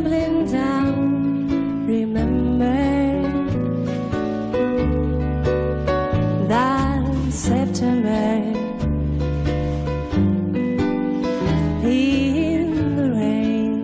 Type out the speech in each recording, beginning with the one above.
tumbling down. Remember that September in the rain.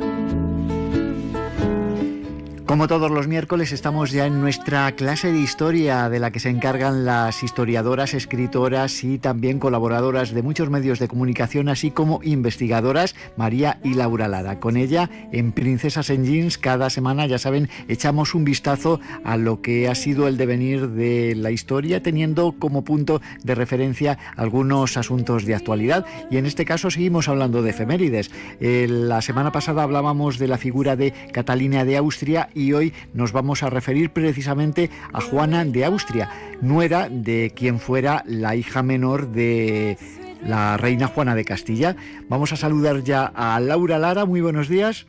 Como todos los miércoles estamos ya en nuestra clase de historia de la que se encargan las historiadoras, escritoras y también colaboradoras de muchos medios de comunicación, así como investigadoras, María y Laura Lara. Con ella, en Princesas en Jeans, cada semana, ya saben, echamos un vistazo a lo que ha sido el devenir de la historia, teniendo como punto de referencia algunos asuntos de actualidad. Y en este caso seguimos hablando de efemérides. La semana pasada hablábamos de la figura de Catalina de Austria y hoy nos vamos a referir precisamente a Juana de Austria, nuera de quien fuera la hija menor de la reina Juana de Castilla. Vamos a saludar ya a Laura Lara. Muy buenos días.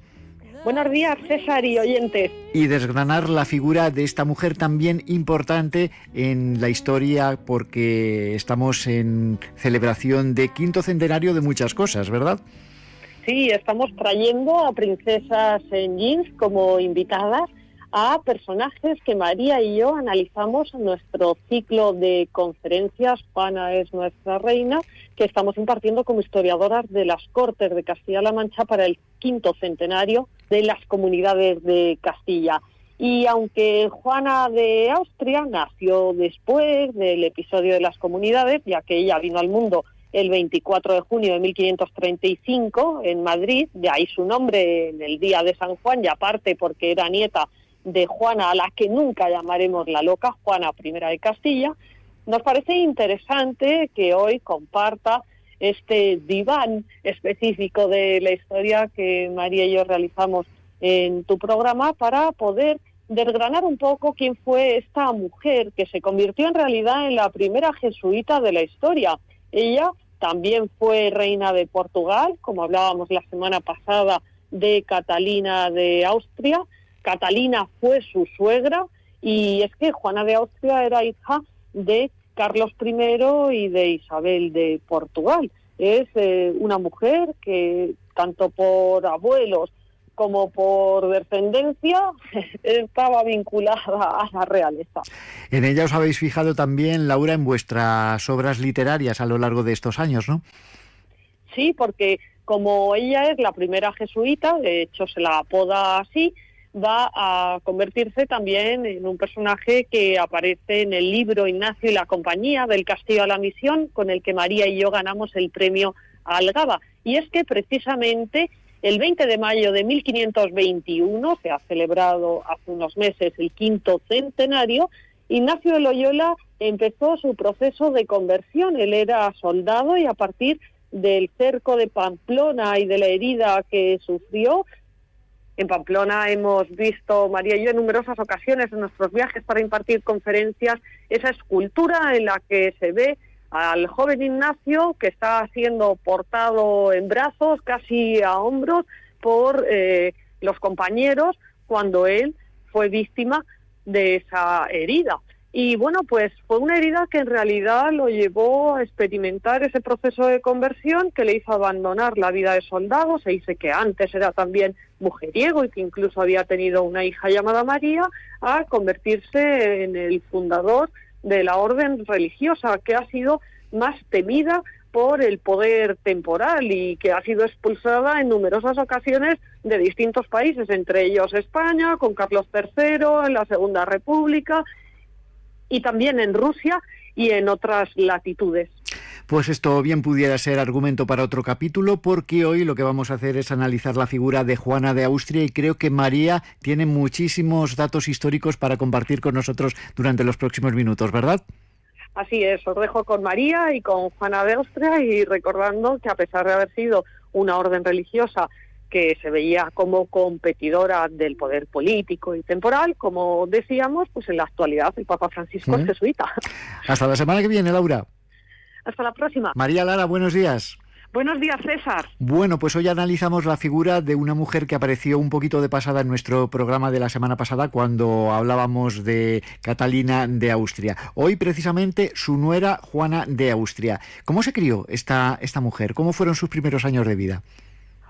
Buenos días, César y oyentes. Y desgranar la figura de esta mujer también importante en la historia, porque estamos en celebración de quinto centenario de muchas cosas, ¿verdad? Sí, estamos trayendo a Princesas en Jeans como invitadas a personajes que María y yo analizamos en nuestro ciclo de conferencias Juana es nuestra reina, que estamos impartiendo como historiadoras de las Cortes de Castilla-La Mancha para el quinto centenario de las comunidades de Castilla. Y aunque Juana de Austria nació después del episodio de las comunidades, ya que ella vino al mundo el 24 de junio de 1535 en Madrid, de ahí su nombre en el día de San Juan, y aparte porque era nieta de Juana, a la que nunca llamaremos la loca, Juana I de Castilla, nos parece interesante que hoy comparta este diván específico de la historia que María y yo realizamos en tu programa para poder desgranar un poco quién fue esta mujer que se convirtió en realidad en la primera jesuita de la historia. Ella también fue reina de Portugal, como hablábamos la semana pasada de Catalina de Austria. Catalina fue su suegra y es que Juana de Austria era hija de Carlos I y de Isabel de Portugal. Es una mujer que tanto por abuelos como por descendencia estaba vinculada a la realeza. En ella os habéis fijado también, Laura, en vuestras obras literarias a lo largo de estos años, ¿no? Sí, porque como ella es la primera jesuita, de hecho se la apoda así, va a convertirse también en un personaje que aparece en el libro Ignacio y la compañía del Castillo a la Misión, con el que María y yo ganamos el premio Algaba. Y es que precisamente el 20 de mayo de 1521, se ha celebrado hace unos meses el quinto centenario, Ignacio de Loyola empezó su proceso de conversión. Él era soldado y a partir del cerco de Pamplona y de la herida que sufrió, en Pamplona hemos visto, María y yo, en numerosas ocasiones en nuestros viajes para impartir conferencias, esa escultura en la que se ve al joven Ignacio que está siendo portado en brazos, casi a hombros, por los compañeros cuando él fue víctima de esa herida. Y bueno, pues fue una herida que en realidad lo llevó a experimentar ese proceso de conversión que le hizo abandonar la vida de soldado. Se dice que antes era también mujeriego y que incluso había tenido una hija llamada María, a convertirse en el fundador de la orden religiosa, que ha sido más temida por el poder temporal y que ha sido expulsada en numerosas ocasiones de distintos países, entre ellos España, con Carlos III, en la Segunda República, y también en Rusia y en otras latitudes. Pues esto bien pudiera ser argumento para otro capítulo, porque hoy lo que vamos a hacer es analizar la figura de Juana de Austria y creo que María tiene muchísimos datos históricos para compartir con nosotros durante los próximos minutos, ¿verdad? Así es, os dejo con María y con Juana de Austria, y recordando que a pesar de haber sido una orden religiosa que se veía como competidora del poder político y temporal, como decíamos, pues en la actualidad el Papa Francisco es jesuita. Hasta la semana que viene, Laura. Hasta la próxima. María Lara, buenos días. Buenos días, César. Bueno, pues hoy analizamos la figura de una mujer que apareció un poquito de pasada en nuestro programa de la semana pasada cuando hablábamos de Catalina de Austria. Hoy, precisamente, su nuera Juana de Austria. ¿Cómo se crió esta mujer? ¿Cómo fueron sus primeros años de vida?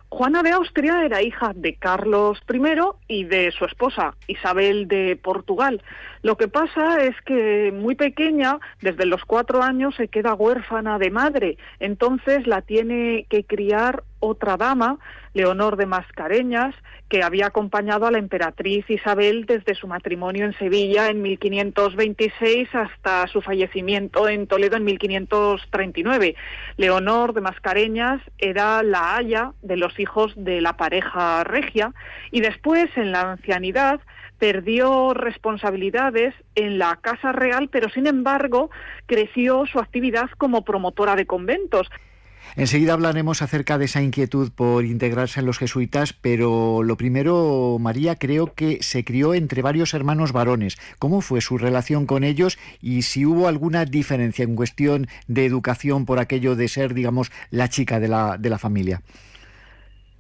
Juana de Austria era hija de Carlos I y de su esposa Isabel de Portugal. Lo que pasa es que muy pequeña, desde los 4 años, se queda huérfana de madre. Entonces la tiene que criar otra dama, Leonor de Mascareñas, que había acompañado a la emperatriz Isabel desde su matrimonio en Sevilla en 1526 hasta su fallecimiento en Toledo en 1539. Leonor de Mascareñas era la aya de los hijos de la pareja regia y después, en la ancianidad, perdió responsabilidades en la Casa Real, pero sin embargo creció su actividad como promotora de conventos. Enseguida hablaremos acerca de esa inquietud por integrarse en los jesuitas, pero lo primero, María, creo que se crió entre varios hermanos varones. ¿Cómo fue su relación con ellos y si hubo alguna diferencia en cuestión de educación por aquello de ser, digamos, la chica de la familia?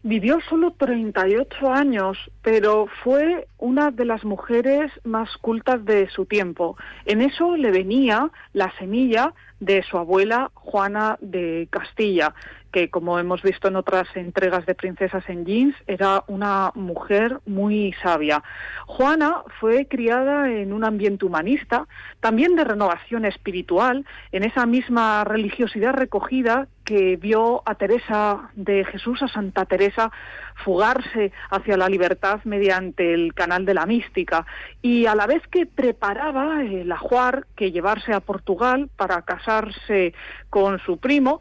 Vivió solo 38 años, pero fue una de las mujeres más cultas de su tiempo. En eso le venía la semilla de su abuela Juana de Castilla, que, como hemos visto en otras entregas de Princesas en Jeans, era una mujer muy sabia. Juana fue criada en un ambiente humanista, también de renovación espiritual, en esa misma religiosidad recogida que vio a Teresa de Jesús, a Santa Teresa, fugarse hacia la libertad mediante el canal de la mística, y a la vez que preparaba el ajuar que llevarse a Portugal para casarse con su primo,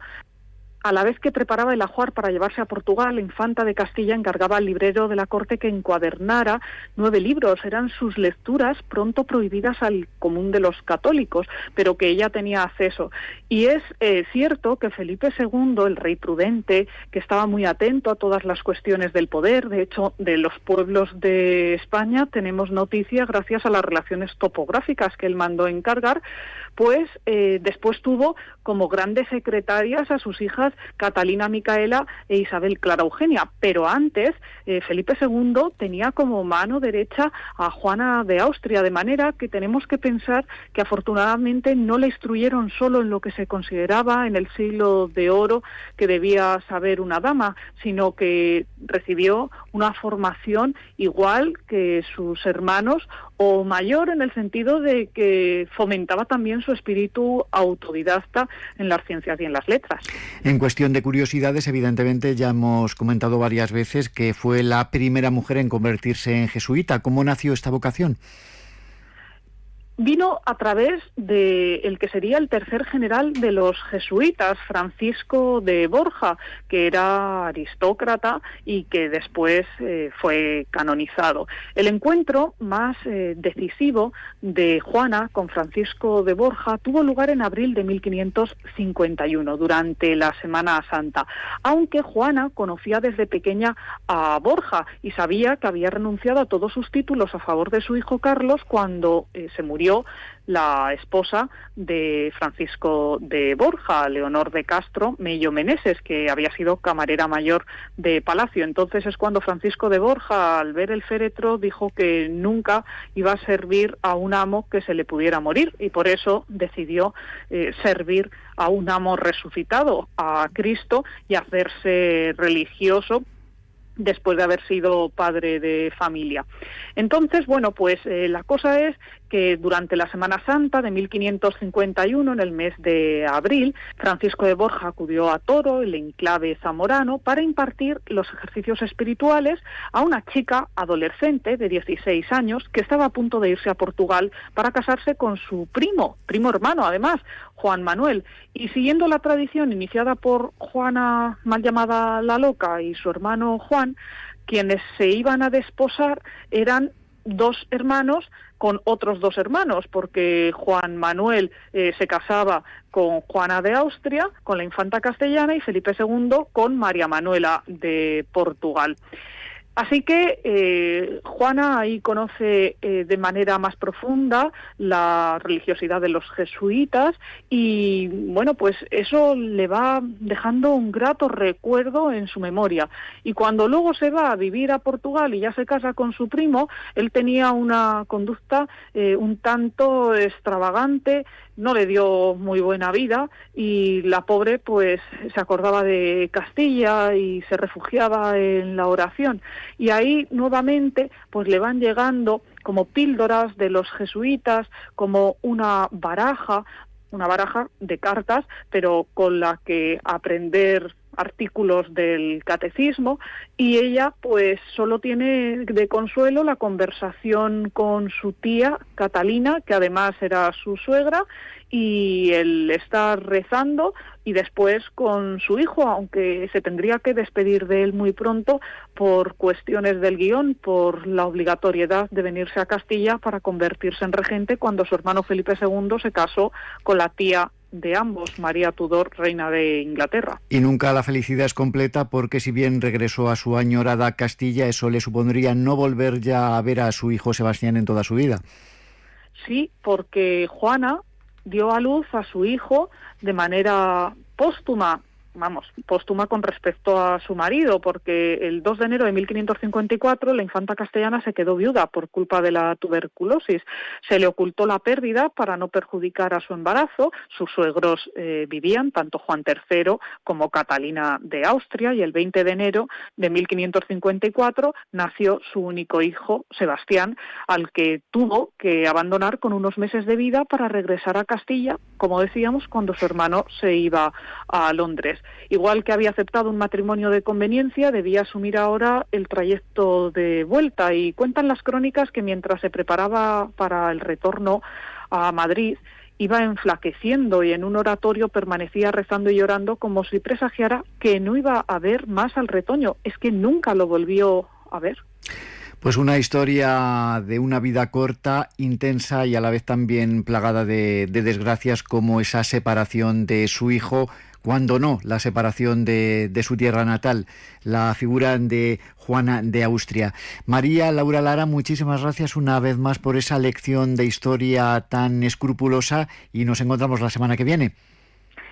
a la vez que preparaba el ajuar para llevarse a Portugal, la infanta de Castilla encargaba al librero de la corte que encuadernara 9 libros. Eran sus lecturas pronto prohibidas al común de los católicos, pero que ella tenía acceso. Y es cierto que Felipe II, el rey prudente, que estaba muy atento a todas las cuestiones del poder, de hecho, de los pueblos de España tenemos noticia gracias a las relaciones topográficas que él mandó encargar, pues después tuvo como grandes secretarias a sus hijas Catalina Micaela e Isabel Clara Eugenia, pero antes Felipe II tenía como mano derecha a Juana de Austria, de manera que tenemos que pensar que afortunadamente no le instruyeron solo en lo que se consideraba en el siglo de oro que debía saber una dama, sino que recibió una formación igual que sus hermanos, o mayor, en el sentido de que fomentaba también su espíritu autodidacta en las ciencias y en las letras. En cuestión de curiosidades, evidentemente ya hemos comentado varias veces que fue la primera mujer en convertirse en jesuita. ¿Cómo nació esta vocación? Vino a través de el que sería el tercer general de los jesuitas, Francisco de Borja, que era aristócrata y que después fue canonizado. El encuentro más decisivo de Juana con Francisco de Borja tuvo lugar en abril de 1551, durante la Semana Santa, aunque Juana conocía desde pequeña a Borja y sabía que había renunciado a todos sus títulos a favor de su hijo Carlos cuando se murió la esposa de Francisco de Borja, Leonor de Castro Mello Meneses, que había sido camarera mayor de Palacio. Entonces es cuando Francisco de Borja, al ver el féretro, dijo que nunca iba a servir a un amo que se le pudiera morir, y por eso decidió servir a un amo resucitado, a Cristo, y hacerse religioso después de haber sido padre de familia. Entonces, bueno, pues la cosa es que durante la Semana Santa de 1551, en el mes de abril, Francisco de Borja acudió a Toro, el enclave zamorano, para impartir los ejercicios espirituales a una chica adolescente de 16 años que estaba a punto de irse a Portugal para casarse con su primo hermano, además, Juan Manuel. Y siguiendo la tradición iniciada por Juana, mal llamada la Loca, y su hermano Juan, quienes se iban a desposar eran 2 hermanos con otros 2 hermanos, porque Juan Manuel se casaba con Juana de Austria, con la infanta castellana, y Felipe II con María Manuela de Portugal. Así que Juana ahí conoce de manera más profunda la religiosidad de los jesuitas y bueno, pues eso le va dejando un grato recuerdo en su memoria. Y cuando luego se va a vivir a Portugal y ya se casa con su primo, él tenía una conducta un tanto extravagante, no le dio muy buena vida y la pobre pues se acordaba de Castilla y se refugiaba en la oración. Y ahí nuevamente pues le van llegando como píldoras de los jesuitas, como una baraja de cartas, pero con la que aprender artículos del catecismo, y ella pues solo tiene de consuelo la conversación con su tía Catalina, que además era su suegra, y el estar rezando, y después con su hijo, aunque se tendría que despedir de él muy pronto por cuestiones del guión, por la obligatoriedad de venirse a Castilla para convertirse en regente cuando su hermano Felipe II se casó con la tía de ambos, María Tudor, reina de Inglaterra. Y nunca la felicidad es completa, porque si bien regresó a su añorada Castilla, eso le supondría no volver ya a ver a su hijo Sebastián en toda su vida. Sí, porque Juana dio a luz a su hijo de manera póstuma con respecto a su marido, porque el 2 de enero de 1554 la infanta castellana se quedó viuda por culpa de la tuberculosis. Se le ocultó la pérdida para no perjudicar a su embarazo. Sus suegros vivían, tanto Juan III como Catalina de Austria, y el 20 de enero de 1554 nació su único hijo, Sebastián, al que tuvo que abandonar con unos meses de vida para regresar a Castilla, como decíamos, cuando su hermano se iba a Londres. Igual que había aceptado un matrimonio de conveniencia, debía asumir ahora el trayecto de vuelta, y cuentan las crónicas que mientras se preparaba para el retorno a Madrid, iba enflaqueciendo y en un oratorio permanecía rezando y llorando como si presagiara que no iba a ver más al retoño. Es que nunca lo volvió a ver. Pues una historia de una vida corta, intensa y a la vez también plagada de desgracias, como esa separación de su hijo, cuando no la separación de su tierra natal, la figura de Juana de Austria. María Laura Lara, muchísimas gracias una vez más por esa lección de historia tan escrupulosa, y nos encontramos la semana que viene.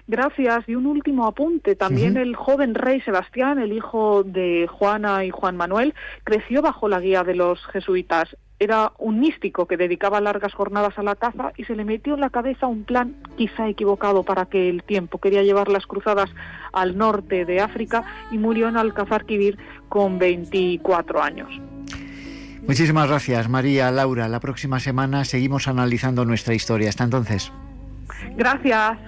Gracias. Y un último apunte. También el joven rey Sebastián, el hijo de Juana y Juan Manuel, creció bajo la guía de los jesuitas. Era un místico que dedicaba largas jornadas a la caza y se le metió en la cabeza un plan quizá equivocado para aquel tiempo. Quería llevar las cruzadas al norte de África y murió en Alcazarquivir con 24 años. Muchísimas gracias, María Laura. La próxima semana seguimos analizando nuestra historia. Hasta entonces. Gracias.